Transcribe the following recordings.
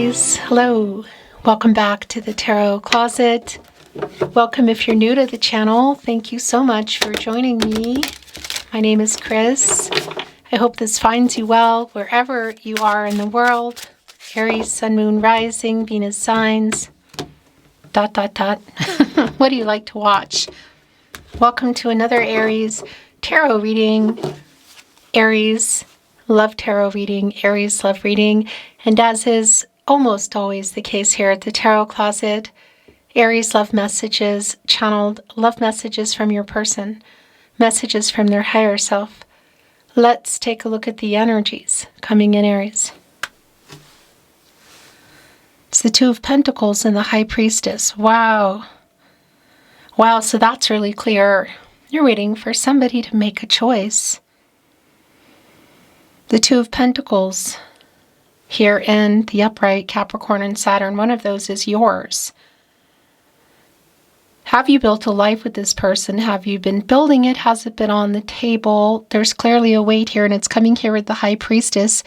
Aries. Hello. Welcome back to the Tarot Closet. Welcome if you're new to the channel. Thank you so much for joining me. My name is Chris. I hope this finds you well wherever you are in the world. Aries, Sun, Moon, Rising, Venus signs, ... What do you like to watch? Welcome to another Aries tarot reading. Aries Love Tarot Reading, Aries Love Reading, and as is almost always the case here at the Tarot Closet, Aries Love Messages, channeled love messages from your person, messages from their higher self. Let's take a look at the energies coming in Aries. It's the Two of Pentacles and the High Priestess. Wow. Wow, so that's really clear. You're waiting for somebody to make a choice. The Two of Pentacles here in the upright, Capricorn and Saturn, one of those is yours. Have you built a life with this person? Have you been building it? Has it been on the table? There's clearly a weight here, and it's coming here with the High Priestess.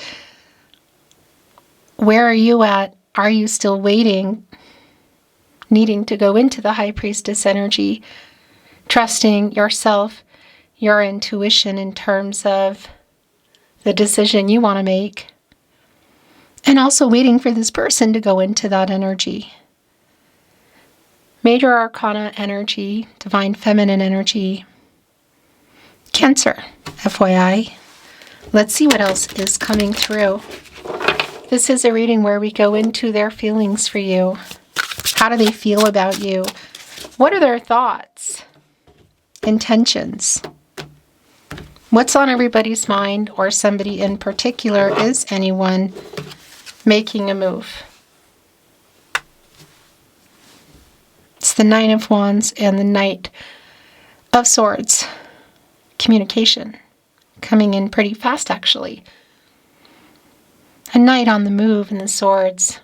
Where are you at? Are you still waiting, needing to go into the High Priestess energy, trusting yourself, your intuition in terms of the decision you want to make, and also waiting for this person to go into that energy? Major Arcana energy, Divine Feminine energy, Cancer, FYI. Let's see what else is coming through. This is a reading where we go into their feelings for you. How do they feel about you? What are their thoughts, intentions? What's on everybody's mind, or somebody in particular? Is anyone making a move? It's the Nine of Wands and the Knight of Swords. Communication coming in pretty fast, actually. A Knight on the move in the Swords.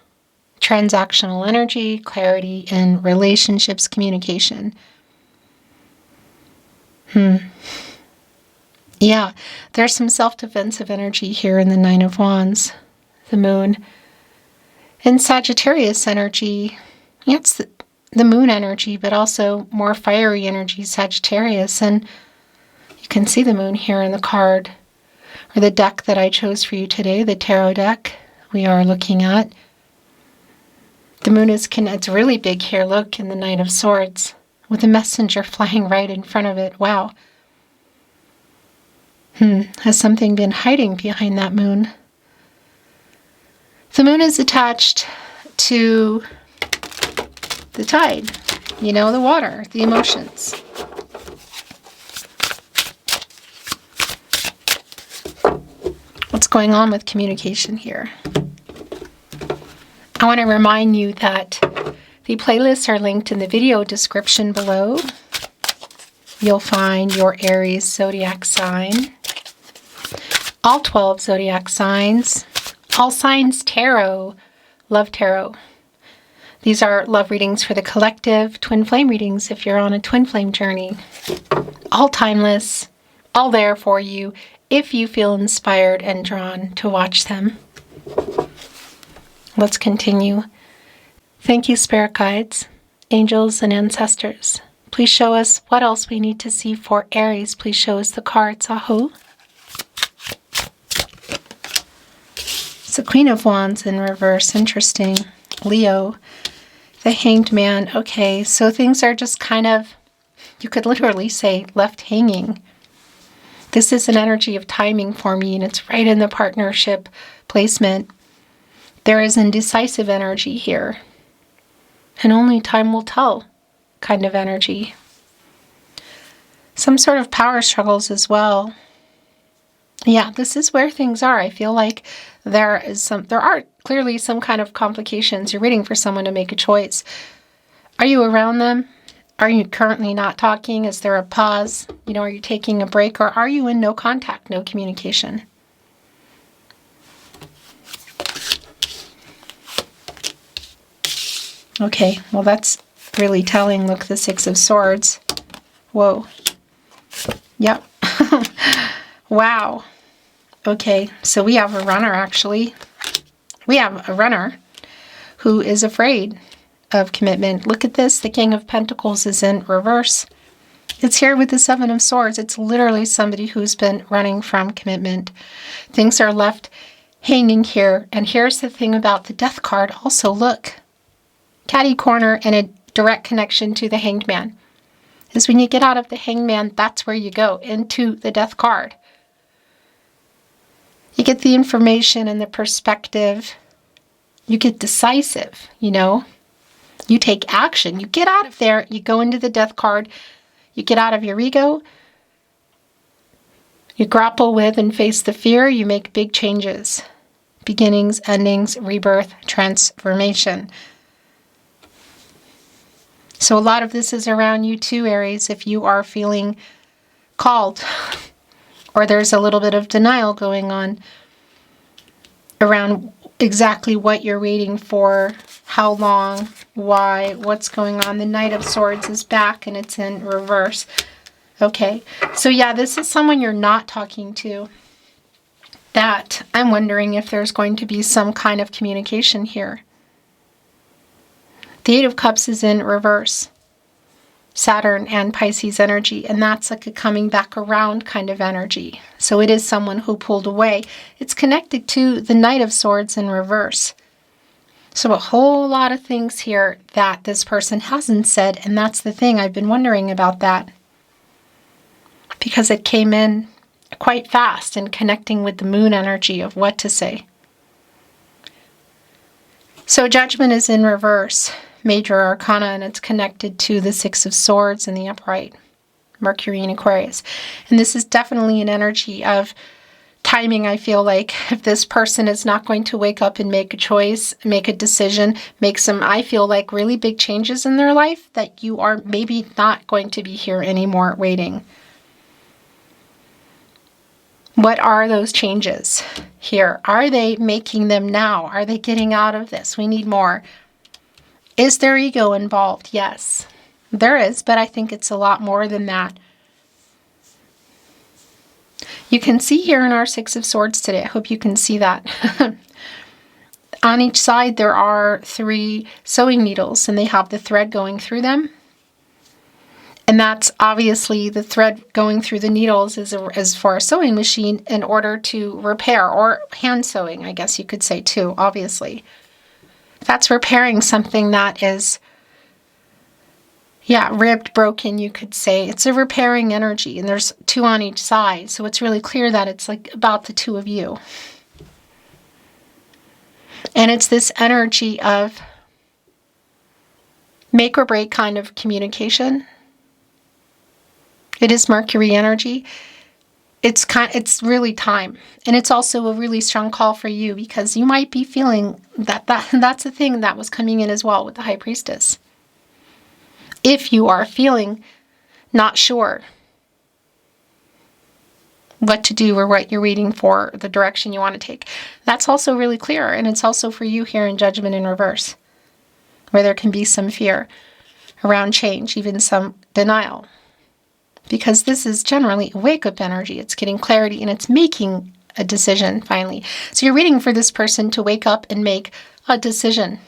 Transactional energy, clarity in relationships, communication. Yeah, there's some self-defensive energy here in the Nine of Wands, the Moon. In Sagittarius energy, yeah, it's the Moon energy, but also more fiery energy, Sagittarius. And you can see the Moon here in the card, or the deck that I chose for you today, the tarot deck we are looking at. The Moon is, it's really big here, look, in the Knight of Swords, with the messenger flying right in front of it. Wow. Has something been hiding behind that Moon? The Moon is attached to the tide, you know, the water, the emotions. What's going on with communication here? I want to remind you that the playlists are linked in the video description below. You'll find your Aries zodiac sign, all 12 zodiac signs, all signs tarot, love tarot. These are love readings for the collective, twin flame readings if you're on a twin flame journey. All timeless, all there for you if you feel inspired and drawn to watch them. Let's continue. Thank you, spirit guides, angels, and ancestors. Please show us what else we need to see for Aries. Please show us the cards. Aho. It's the Queen of Wands in reverse. Interesting. Leo, the Hanged Man. Okay, so things are just kind of, you could literally say, left hanging. This is an energy of timing for me, and it's right in the partnership placement. There is indecisive energy here, and only time will tell kind of energy. Some sort of power struggles as well. Yeah, this is where things are. I feel like there are clearly some kind of complications. You're waiting for someone to make a choice. Are you around them? Are you currently not talking? Is there a pause? You know, are you taking a break, or are you in no contact, no communication? Okay, well that's really telling. Look, the Six of Swords. Whoa. Yep. Wow. Okay, so we have a runner, actually. We have a runner who is afraid of commitment. Look at this. The King of Pentacles is in reverse. It's here with the Seven of Swords. It's literally somebody who's been running from commitment. Things are left hanging here. And here's the thing about the Death card. Also, look. Catty corner and a direct connection to the Hanged Man. Is when you get out of the Hanged Man, that's where you go, into the Death card. You get the information and the perspective. You get decisive, you know. You take action. You get out of there. You go into the Death card. You get out of your ego. You grapple with and face the fear. You make big changes. Beginnings, endings, rebirth, transformation. So a lot of this is around you too, Aries, if you are feeling called or there's a little bit of denial going on around exactly what you're waiting for, how long, why, what's going on. The Knight of Swords is back and it's in reverse. Okay, so yeah, this is someone you're not talking to. That I'm wondering if there's going to be some kind of communication here. The Eight of Cups is in reverse. Saturn and Pisces energy, and that's like a coming back around kind of energy. So it is someone who pulled away. It's connected to the Knight of Swords in reverse. So a whole lot of things here that this person hasn't said, and that's the thing. I've been wondering about that because it came in quite fast and connecting with the moon energy of what to say. So Judgment is in reverse. Major Arcana, and it's connected to the Six of Swords in the upright, Mercury in Aquarius. And this is definitely an energy of timing, I feel like. If this person is not going to wake up and make a choice, make a decision, make some, I feel like, really big changes in their life, that you are maybe not going to be here anymore waiting. What are those changes here? Are they making them now? Are they getting out of this? We need more. Is there ego involved? Yes, there is, but I think it's a lot more than that. You can see here in our Six of Swords today, I hope you can see that. On each side there are 3 sewing needles, and they have the thread going through them. And that's obviously the thread going through the needles is for a sewing machine in order to repair, or hand sewing, I guess you could say too, obviously. That's repairing something that is, yeah, ripped, broken, you could say. It's a repairing energy, and there's 2 on each side. So it's really clear that it's like about the 2 of you. And it's this energy of make or break kind of communication. It is Mercury energy. It's really time. And it's also a really strong call for you, because you might be feeling that's the thing that was coming in as well with the High Priestess. If you are feeling not sure what to do or what you're waiting for, the direction you want to take, that's also really clear. And it's also for you here in Judgment in reverse, where there can be some fear around change, even some denial. Because this is generally a wake-up energy. It's getting clarity and it's making a decision finally. So you're waiting for this person to wake up and make a decision.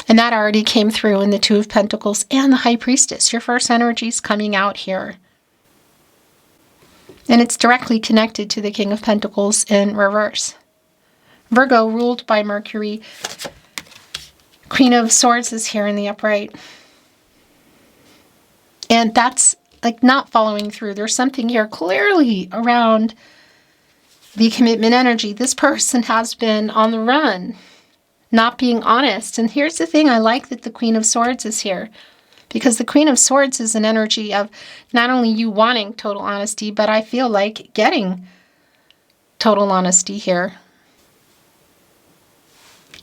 And that already came through in the Two of Pentacles and the High Priestess. Your first energy is coming out here. And it's directly connected to the King of Pentacles in reverse. Virgo, ruled by Mercury. Queen of Swords is here in the upright. And that's like not following through. There's something here clearly around the commitment energy. This person has been on the run, not being honest. And here's the thing, I like that the Queen of Swords is here, because the Queen of Swords is an energy of not only you wanting total honesty, but I feel like getting total honesty here.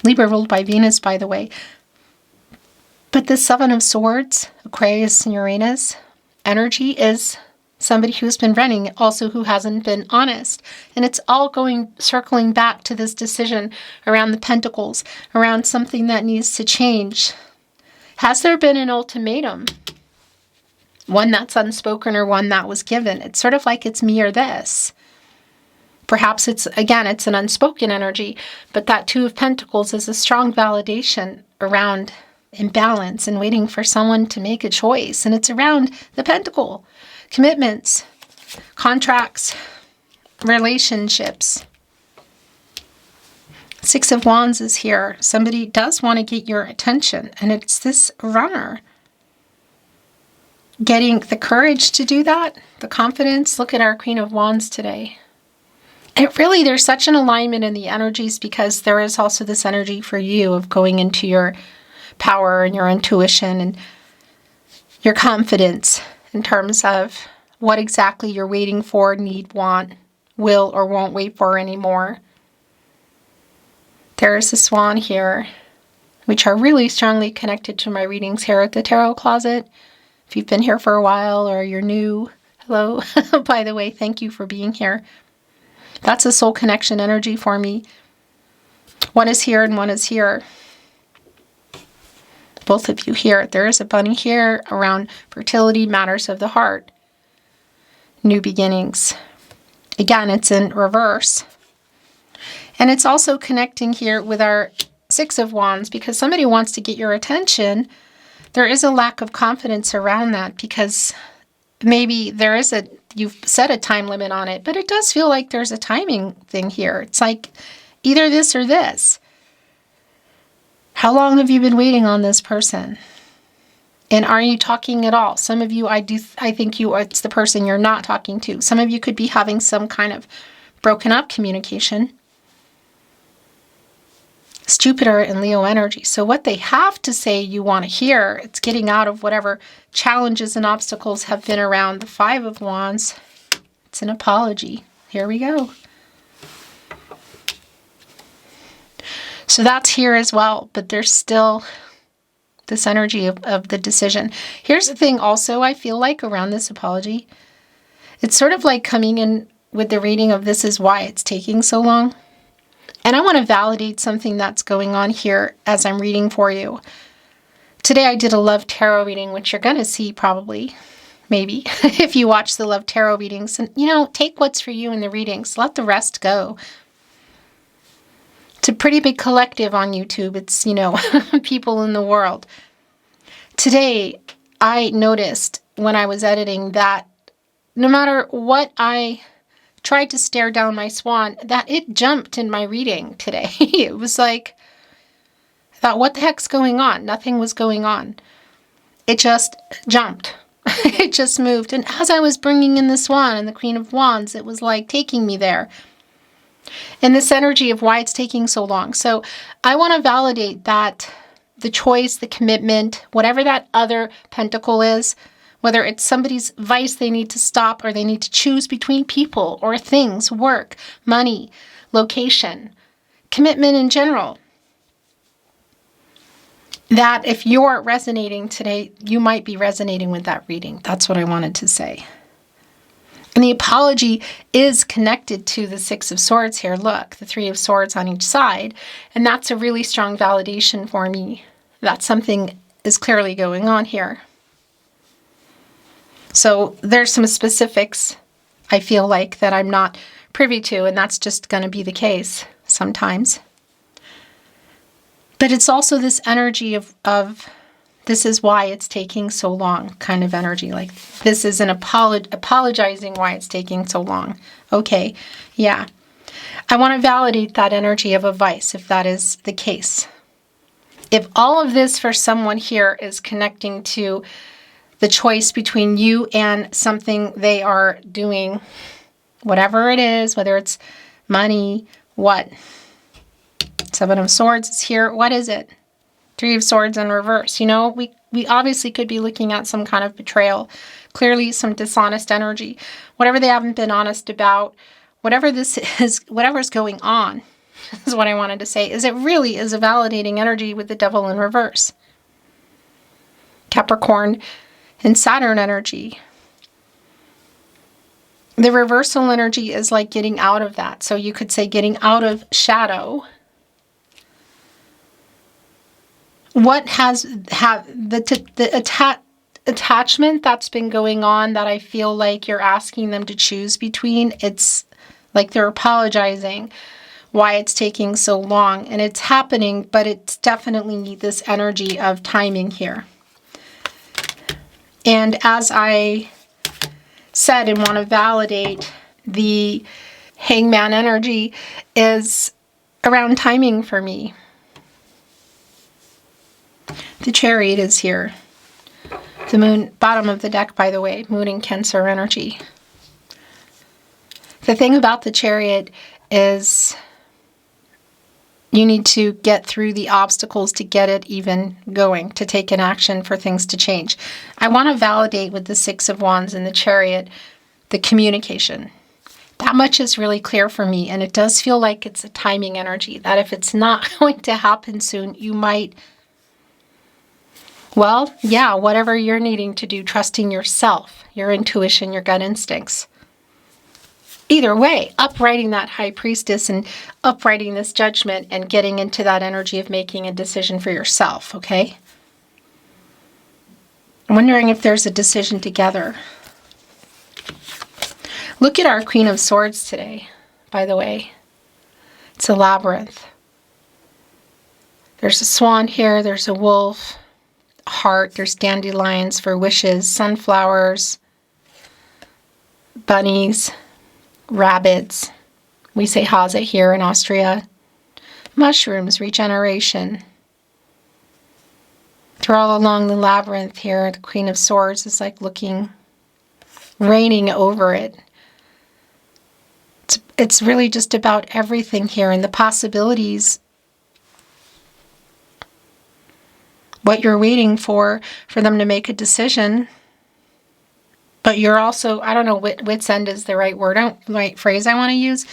Libra ruled by Venus, by the way. But the Seven of Swords, Aquarius and Uranus energy, is somebody who's been running, also who hasn't been honest. And it's all circling back to this decision around the Pentacles, around something that needs to change. Has there been an ultimatum? One that's unspoken or one that was given? It's sort of like it's me or this. Perhaps it's an unspoken energy, but that Two of Pentacles is a strong validation around imbalance and waiting for someone to make a choice. And it's around the Pentacle, commitments, contracts, relationships. Six of Wands is here. Somebody does want to get your attention, and it's this runner. Getting the courage to do that, the confidence. Look at our Queen of Wands today. There's such an alignment in the energies, because there is also this energy for you of going into your power and your intuition and your confidence in terms of what exactly you're waiting for, need, want, will or won't wait for anymore. There is a swan here, which are really strongly connected to my readings here at the Tarot Closet. If you've been here for a while or you're new, hello. By the way, thank you for being here. That's a soul connection energy for me. One is here and one is here. Both of you here. There is a bunny here around fertility, matters of the heart, new beginnings. Again, it's in reverse. And it's also connecting here with our Six of Wands, because somebody wants to get your attention. There is a lack of confidence around that, because maybe you've set a time limit on it, but it does feel like there's a timing thing here. It's like either this or this. How long have you been waiting on this person? And are you talking at all? Some of you, I think it's the person you're not talking to. Some of you could be having some kind of broken up communication. It's Jupiter and Leo energy. So what they have to say you want to hear, it's getting out of whatever challenges and obstacles have been around the Five of Wands. It's an apology. Here we go. So that's here as well, but there's still this energy of the decision. Here's the thing also, I feel like around this apology, it's sort of like coming in with the reading of this is why it's taking so long. And I want to validate something that's going on here as I'm reading for you. Today I did a Love Tarot reading, which you're going to see probably, maybe, if you watch the Love Tarot readings. And, take what's for you in the readings. Let the rest go. It's a pretty big collective on YouTube. It's, people in the world. Today, I noticed when I was editing that no matter what I tried to stare down my swan, that it jumped in my reading today. It was like, I thought, what the heck's going on? Nothing was going on. It just jumped. It just moved. And as I was bringing in the swan and the Queen of Wands, it was like taking me there. And this energy of why it's taking so long. So I want to validate that the choice, the commitment, whatever that other pentacle is, whether it's somebody's vice they need to stop or they need to choose between people or things, work, money, location, commitment in general. That if you're resonating today, you might be resonating with that reading. That's what I wanted to say. And the apology is connected to the Six of Swords here. Look, the Three of Swords on each side. And that's a really strong validation for me that something is clearly going on here. So there's some specifics I feel like that I'm not privy to, and that's just going to be the case sometimes. But it's also this energy of this is why it's taking so long kind of energy. Like this is an apologizing why it's taking so long. Okay, yeah. I want to validate that energy of a vice if that is the case. If all of this for someone here is connecting to the choice between you and something they are doing, whatever it is, whether it's money, what? Seven of Swords is here. What is it? Three of Swords in reverse. We obviously could be looking at some kind of betrayal, clearly some dishonest energy, whatever they haven't been honest about, whatever this is, whatever's going on, is what I wanted to say, is it really is a validating energy with the Devil in reverse. Capricorn and Saturn energy. The reversal energy is like getting out of that. So you could say getting out of shadow. What has the attachment that's been going on that I feel like you're asking them to choose between, it's Like they're apologizing why it's taking so long. And it's happening, but it's definitely this energy of timing here. And as I said and want to validate, the Hangman energy is around timing for me. The Chariot is here. The Moon, bottom of the deck, by the way, Moon in Cancer energy. The thing about the Chariot is you need to get through the obstacles to get it even going, to take an action for things to change. I want to validate with the Six of Wands and the Chariot, the communication. That much is really clear for me, and it does feel like it's a timing energy, that if it's not going to happen soon, you might, well, yeah, whatever you're needing to do, trusting yourself, your intuition, your gut instincts. Either way, uprighting that High Priestess and uprighting this Judgment and getting into that energy of making a decision for yourself, okay? I'm wondering if there's a decision together. Look at our Queen of Swords today, by the way. It's a labyrinth. There's a swan here, there's a wolf, a heart, there's dandelions for wishes, sunflowers, bunnies, rabbits. We say Hase here in Austria. Mushrooms, regeneration. They're all along the labyrinth here. The Queen of Swords is like looking, reigning over it. It's really just about everything here and the possibilities. What you're waiting for them to make a decision. But you're also, I don't know, wit's end is the right word, right phrase I want to use.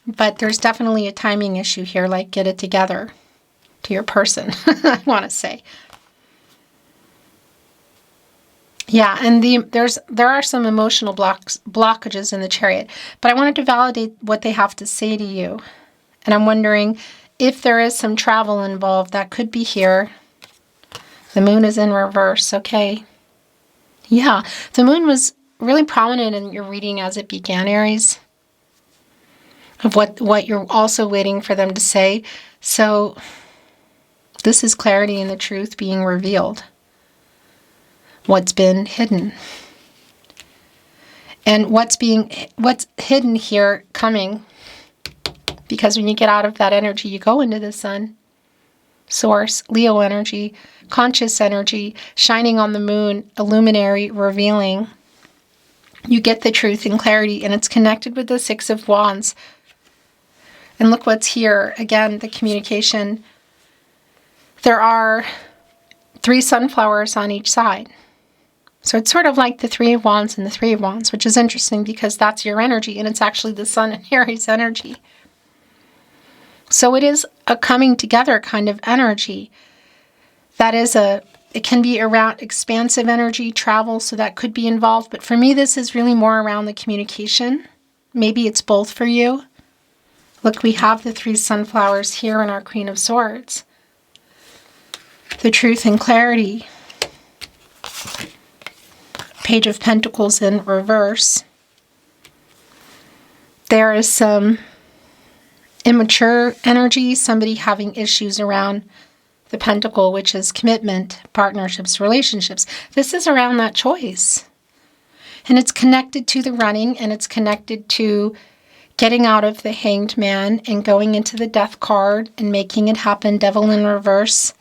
But there's definitely a timing issue here, like get it together to your person, I want to say. Yeah, and there are some emotional blockages in the Chariot, but I wanted to validate what they have to say to you. And I'm wondering if there is some travel involved. That could be here. The Moon is in reverse, okay. Yeah, the Moon was really prominent in your reading as it began, Aries, of what you're also waiting for them to say. So this is clarity and the truth being revealed. What's been hidden. And what's hidden here coming, because when you get out of that energy, you go into the Sun, Source, Leo energy, conscious energy, shining on the Moon, illuminary, revealing. You get the truth and clarity, and it's connected with the Six of Wands. And look what's here. Again, the communication. There are 3 sunflowers on each side. So it's sort of like the Three of Wands and the Three of Wands, which is interesting because that's your energy, and it's actually the Sun and Aries energy. So it is a coming together kind of energy. It can be around expansive energy, travel, so that could be involved. But for me, this is really more around the communication. Maybe it's both for you. Look, we have the 3 sunflowers here in our Queen of Swords. The truth and clarity. Page of Pentacles in reverse. There is some immature energy, somebody having issues around the Pentacle, which is commitment, partnerships, relationships. This is around that choice. And it's connected to the running, and it's connected to getting out of the Hanged Man and going into the Death card and making it happen, Devil in reverse.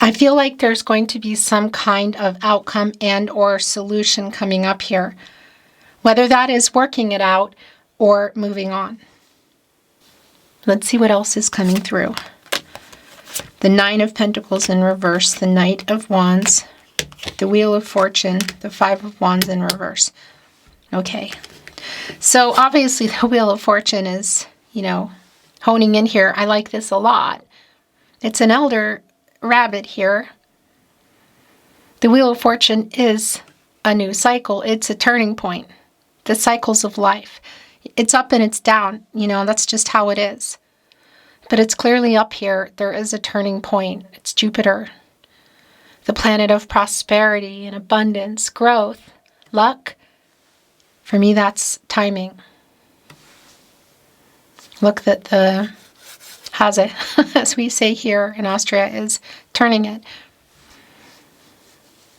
I feel like there's going to be some kind of outcome and or solution coming up here, whether that is working it out or moving on. Let's see what else is coming through. The Nine of Pentacles in reverse, the Knight of Wands, the Wheel of Fortune, the Five of Wands in reverse. Okay, so obviously the Wheel of Fortune is, honing in here. I like this a lot. It's an elder rabbit here. The Wheel of Fortune is a new cycle. It's a turning point. The cycles of life. It's up and it's down. That's just how it is. But it's clearly up here. There is a turning point. It's Jupiter. The planet of prosperity and abundance, growth, luck. For me, that's timing. Look that the Hase, as we say here in Austria, is turning it.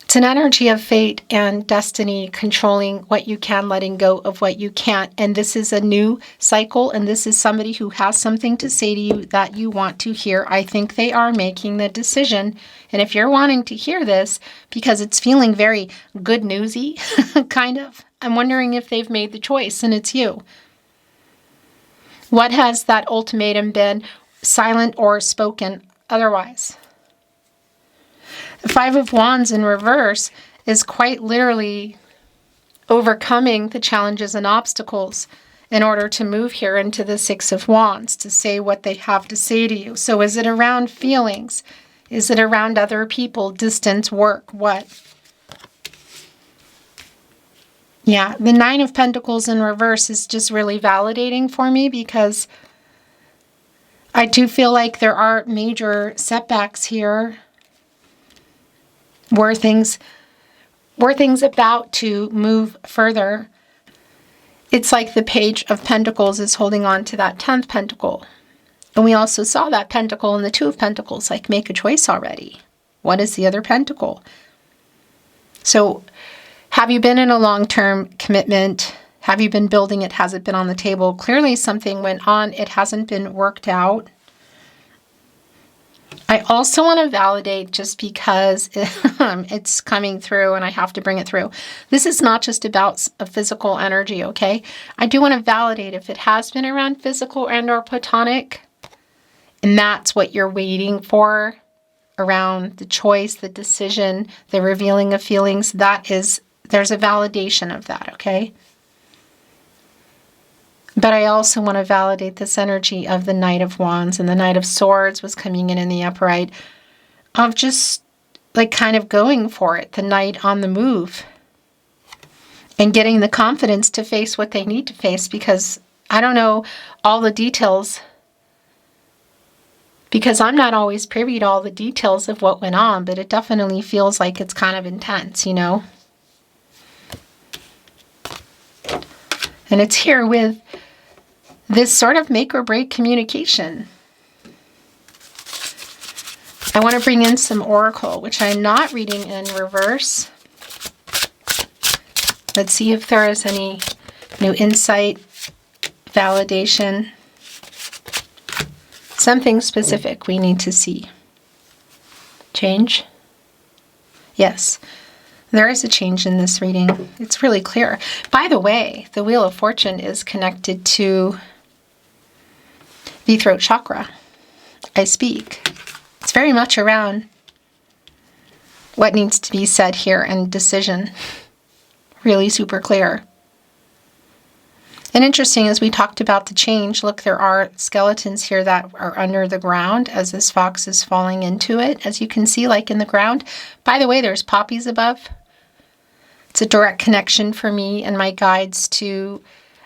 It's an energy of fate and destiny, controlling what you can, letting go of what you can't. And this is a new cycle, and this is somebody who has something to say to you that you want to hear. I think they are making the decision. And if you're wanting to hear this, because it's feeling very good newsy, kind of, I'm wondering if they've made the choice and it's you. What has that ultimatum been, silent or spoken otherwise? The Five of Wands in reverse is quite literally overcoming the challenges and obstacles in order to move here into the Six of Wands, to say what they have to say to you. So is it around feelings? Is it around other people, distance, work, what? Yeah, the Nine of Pentacles in reverse is just really validating for me, because I do feel like there are major setbacks here. Were things about to move further? It's like the Page of Pentacles is holding on to that 10th pentacle. And we also saw that pentacle in the Two of Pentacles, like make a choice already. What is the other pentacle? So have you been in a long-term commitment? Have you been building it? Has it been on the table? Clearly something went on. It hasn't been worked out. I also want to validate, just because it's coming through and I have to bring it through. This is not just about a physical energy, okay? I do want to validate if it has been around physical and or platonic, and that's what you're waiting for, around the choice, the decision, the revealing of feelings. There's a validation of that, okay? But I also want to validate this energy of the Knight of Wands, and the Knight of Swords was coming in the upright, of just like kind of going for it, the Knight on the move, and getting the confidence to face what they need to face, because I don't know all the details, because I'm not always privy to all the details of what went on, but it definitely feels like it's kind of intense, you know? And it's here with this sort of make or break communication. I want to bring in some oracle, which I'm not reading in reverse. Let's see if there is any new insight, validation, something specific we need to see. Change? Yes. There is a change in this reading. It's really clear. By the way, the Wheel of Fortune is connected to the throat chakra. I speak. It's very much around what needs to be said here and decision. Really super clear. And interesting, as we talked about the change, look, there are skeletons here that are under the ground as this fox is falling into it. As you can see, like in the ground. By the way, there's poppies above. It's a direct connection for me and my guides to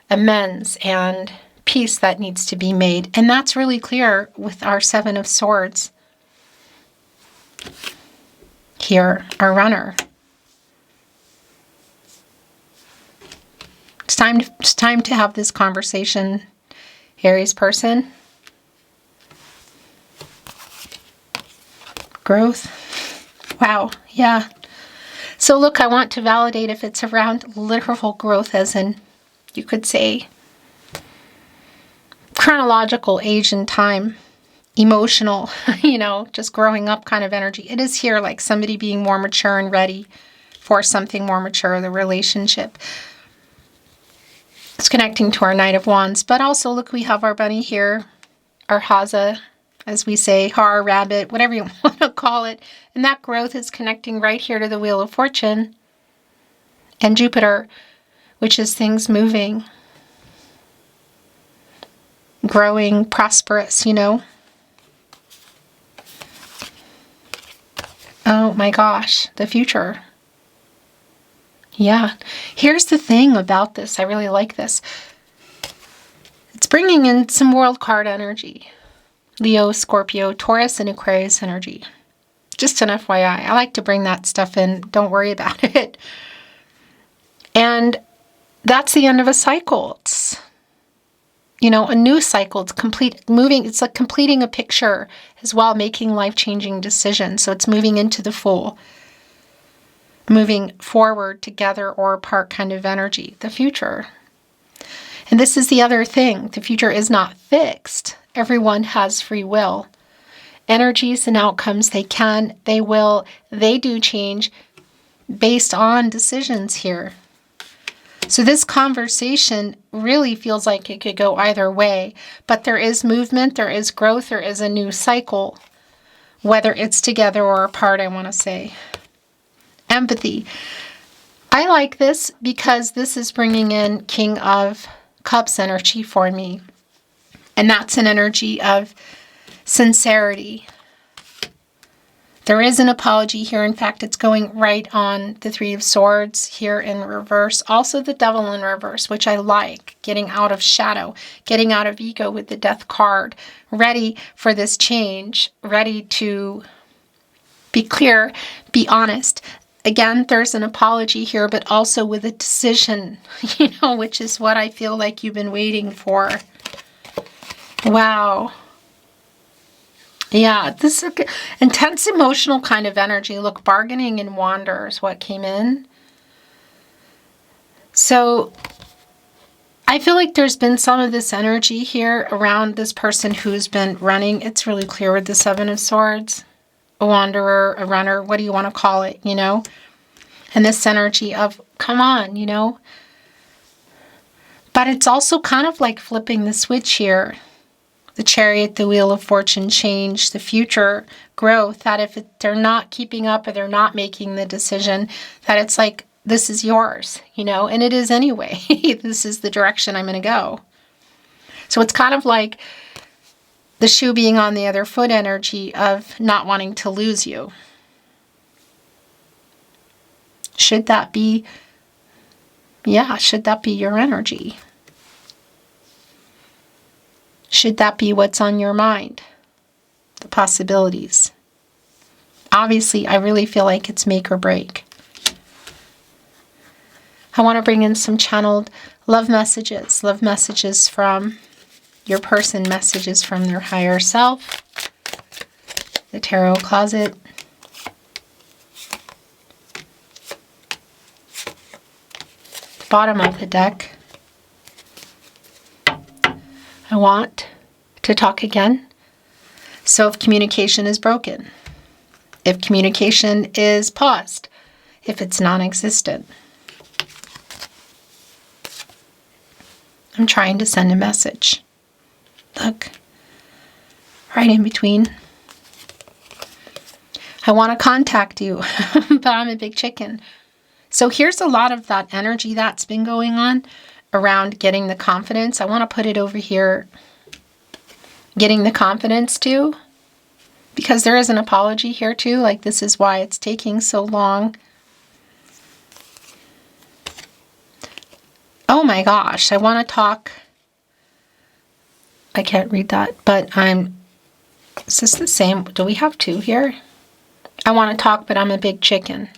amends and peace that needs to be made. And that's really clear with our Seven of Swords. Here, our runner. It's time to have this conversation, Aries person. Growth. Wow, yeah. So look, I want to validate if it's around literal growth, as in, you could say, chronological age and time, emotional, you know, just growing up kind of energy. It is here like somebody being more mature and ready for something more mature, the relationship. It's connecting to our Knight of Wands, but also look, we have our bunny here, our Hase, as we say, har, rabbit, whatever you want to call it. And that growth is connecting right here to the Wheel of Fortune and Jupiter, which is things moving, growing, prosperous, you know. Oh my gosh, the future. Yeah. Here's the thing about this. I really like this. It's bringing in some world card energy. Leo, Scorpio, Taurus, and Aquarius energy. Just an FYI. I like to bring that stuff in. Don't worry about it. And that's the end of a cycle. a new cycle. It's moving. It's like completing a picture as well, making life-changing decisions. So it's moving into the full, moving forward together or apart kind of energy, the future. And this is the other thing. The future is not fixed. Everyone has free will. Energies and outcomes, they will, they do change based on decisions here. So this conversation really feels like it could go either way, but there is movement, there is growth, there is a new cycle, whether it's together or apart, I want to say. Empathy. I like this because this is bringing in King of Cups energy for me. And that's an energy of sincerity. There is an apology here. In fact, it's going right on the Three of Swords here in reverse. Also the Devil in reverse, which I like. Getting out of shadow, getting out of ego with the Death card. Ready for this change. Ready to be clear, be honest. Again, there's an apology here, but also with a decision, which is what I feel like you've been waiting for. Wow. Yeah, this is intense emotional kind of energy. Look, bargaining and wander is what came in. So I feel like there's been some of this energy here around this person who's been running. It's really clear with the Seven of Swords. A wanderer, a runner, what do you want to call it, And this energy of, come on, But it's also kind of like flipping the switch here. The Chariot, the Wheel of Fortune change, the future growth, that if they're not keeping up or they're not making the decision, that it's like, this is yours, and it is anyway. This is the direction I'm going to go. So it's kind of like the shoe being on the other foot energy of not wanting to lose you. Should that be your energy? Should that be what's on your mind? The possibilities. Obviously, I really feel like it's make or break. I want to bring in some channeled love messages from your person, messages from their higher self, the tarot closet, bottom of the deck. I want to talk again. So if communication is broken, if communication is paused, if it's non-existent, I'm trying to send a message. Look, right in between. I want to contact you, but I'm a big chicken. So here's a lot of that energy that's been going on around getting the confidence. I want to put it over here, getting the confidence too, because there is an apology here too, like this is why it's taking so long. Oh my gosh, I want to talk. I can't read that, but is this the same? Do we have two here? I want to talk, but I'm a big chicken.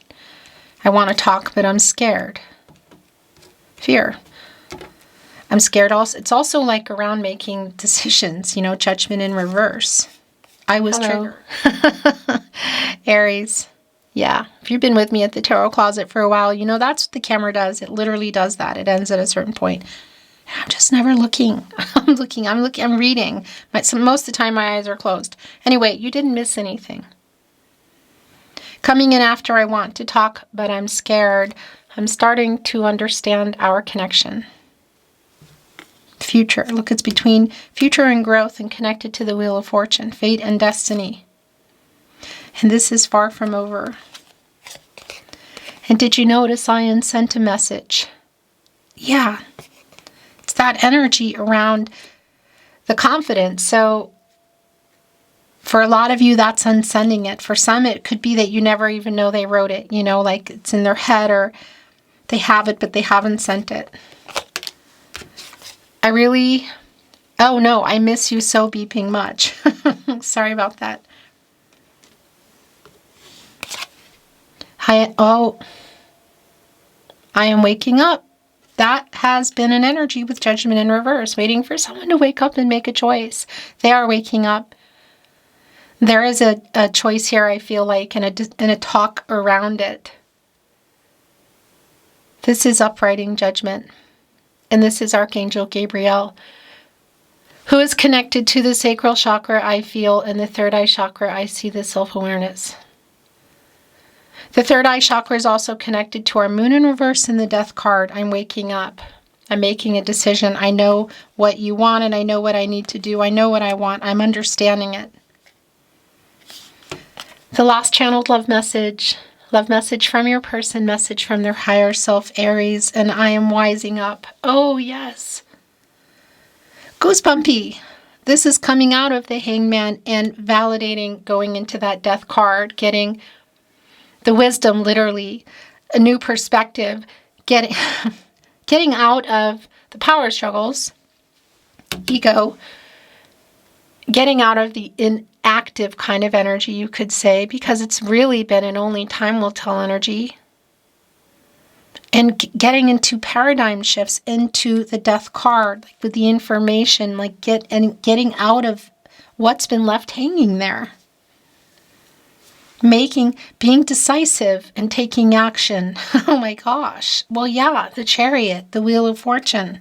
I want to talk, but I'm scared. Fear. I'm scared also. It's also like around making decisions, Judgment in reverse. I was triggered. Aries. Yeah. If you've been with me at the tarot closet for a while, that's what the camera does. It literally does that. It ends at a certain point. I'm just never looking. I'm reading. Most of the time my eyes are closed. Anyway, you didn't miss anything. Coming in after I want to talk, but I'm scared. I'm starting to understand our connection. Future. Look, it's between future and growth and connected to the Wheel of Fortune, fate and destiny. And this is far from over. And did you notice I sent a message? Yeah. It's that energy around the confidence. So for a lot of you, that's unsending it. For some, it could be that you never even know they wrote it, like it's in their head or they have it, but they haven't sent it. Oh no, I miss you so beeping much. Sorry about that. I am waking up. that has been an energy with Judgment in reverse, waiting for someone to wake up and make a choice. They are waking up. There is a choice here, I feel like, and a talk around it. This is uprighting Judgment. And this is Archangel Gabriel, who is connected to the sacral chakra, I feel, and the third eye chakra, I see the self-awareness. The third eye chakra is also connected to our moon in reverse and the death card. I'm waking up. I'm making a decision. I know what you want and I know what I need to do. I know what I want. I'm understanding it. The last channeled love message from your person, message from their higher self, Aries, and I am wising up. Oh, yes. Goosebumpy. This is coming out of the Hangman and validating, going into that death card, getting the wisdom, literally, a new perspective, getting out of the power struggles, ego, getting out of the inactive kind of energy, you could say, because it's really been an only time will tell energy, and getting into paradigm shifts, into the death card, like with the information, like getting out of what's been left hanging there. Being decisive and taking action. Oh my gosh. Well, yeah, the Chariot, the Wheel of Fortune.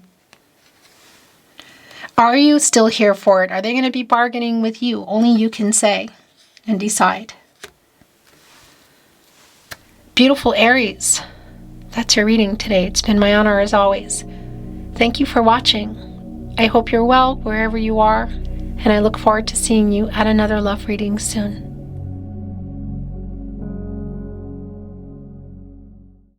Are you still here for it? Are they going to be bargaining with you? Only you can say and decide. Beautiful Aries. That's your reading today. It's been my honor as always. Thank you for watching. I hope you're well wherever you are, and I look forward to seeing you at another love reading soon.